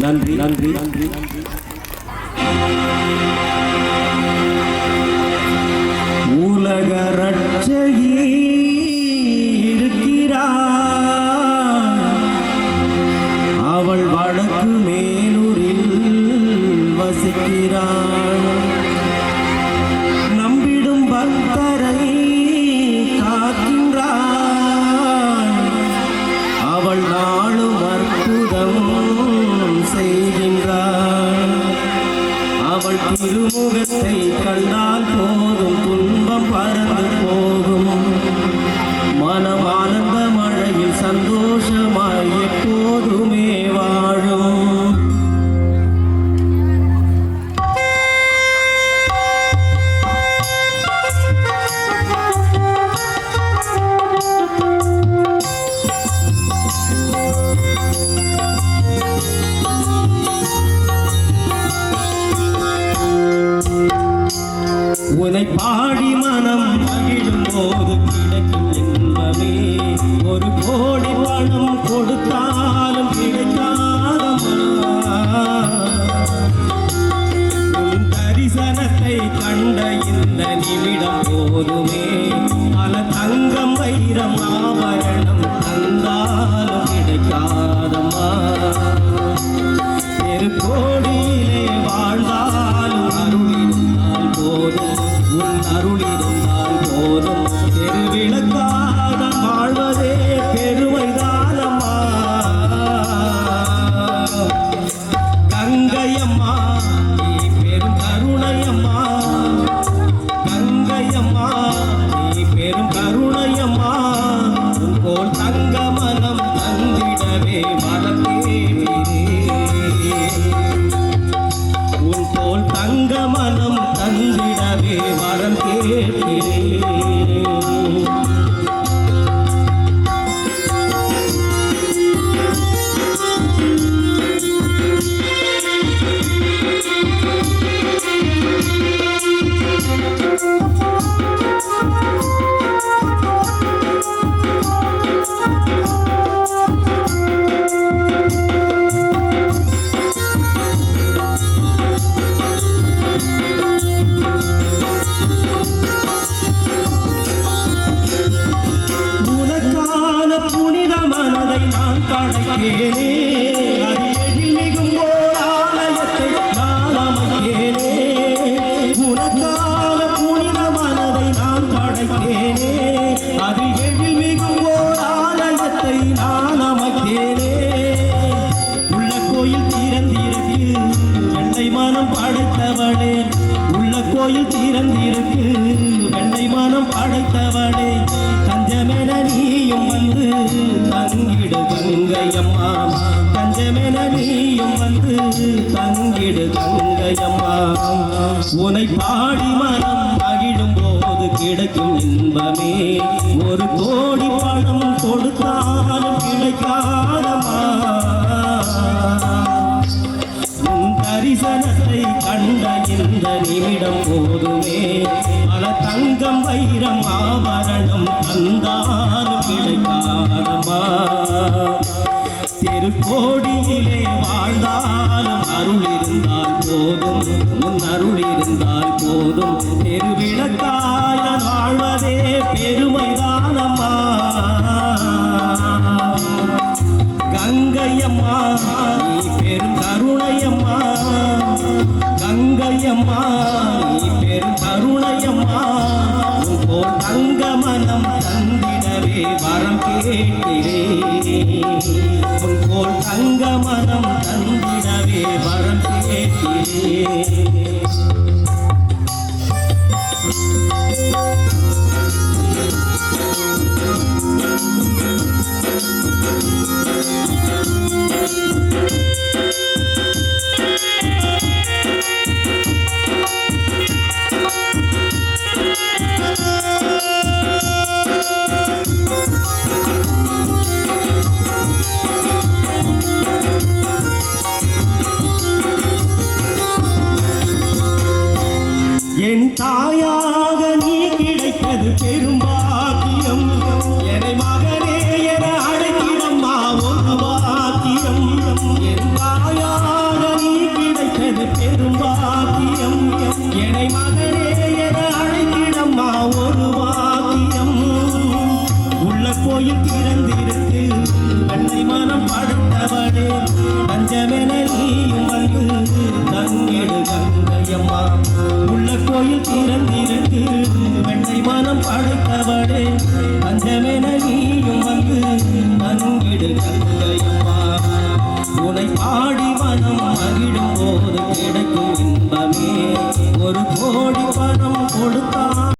நன்றி நன்றி நன்றி. உலக ரட்சகி இருக்கிறார், அவள் வடக்கு மேலூரில் வசிக்கிறாள். நம்பிடும் பக்தரை காக்கின்றாள், அவள் நாளும் அற்புதம் செய்கின்றாள். அவள் திருமுகத்தை கண்டால் போதும் துன்பம் பறந்து போகும். மனம் ஆனந்த மழையில் சந்தோஷமாய் எப்போதுமே வாழும். உன்னை பாடி மனம் மகிழும் போது கிடைக்கும் இன்பமே ஒரு கோடி பணம் கொடுத்தாலும் கிடைக்காதம்மா. உன் தரிசனத்தை கண்ட இந்த நிமிடம் போதுமே பல தங்கம் வைரம் ஆபரணம் தந்தாலும் கிடைக்காதம்மா. கோடியிலே வாழ்ந்தாலும் அருளிருந்தால் போதும், உன் அருளிருந்தால் போதும். தெருவிளக்காக வாழ்வதே பெருமைதானம்மா. கங்கையம்மா நீ பெரும் கருணையம்மா, கங்கையம்மா நீ பெரும் கருணையம்மா. உன் போல் தங்க மனம் தந்திடவே மனத்தே உன் போல் தங்க மனம் தந்திடவே வரம் கேட்கிறேன். புனித மனதை நான் படைத்தேனே, அடியில் மிகும் ஓர் ஆலயத்தை நான் அமைத்தேனே. உனக்கான புனித மனதை நான் படைத்தேனே, அது எழில் மிகும் ஓர் ஆலயத்தை நான் அமைத்தேனே. உள்ள கோயில் திறந்திருக்கு வெள்ளை மனம் படைத்தவளே, உள்ள கோயில் திறந்திருக்கு வெள்ளை மனம் படைத்தவளே. தஞ்சமென நீயும் வந்து தங்கிடு கங்கையம்மா, தஞ்சமென நீயும் வந்து தங்கிடு கங்கையம்மா. உனை பாடி மனம் மகிழும் போது கிடைக்கும் இன்பமே ஒரு கோடி பணம் கொடுத்தாலும் கிடைக்காதம்மா. உன் தரிசனத்தை கண்ட இந்த நிமிடம் போதுமே பல தங்கம் வைரம் ஆபரணம் தந்தாலும் கிடைக்காதம்மா. திருக்கோடியிலே வாழ்ந்தாலும் அருள் இருந்தால் போதும், உன் அருள் இருந்தால் போதும். தெருவிளக்காய வாழ்வதே பெருமைதானம்மா. கங்கையம்மா நீ பெரும் கருணையம்மா, கங்கையம்மா நீ பெரும் கருணையம்மா. உன் போல் தங்க மனம் தந்திடவே வரம் கேட்கிறேன். உன் போல் தங்க மனம் தந்திடவே வரம் கேட்கிறேன். என் தாயாக நீ கிடைப்பது பெரும் பாக்கியம். என்னை மகனே என அழைத்திடம்மா ஒரு பாக்கியம். என் தாயாக தஞ்சமென நீயும் வந்து தங்கிடு கங்கையம்மா உள்ள கோயில் திறந்து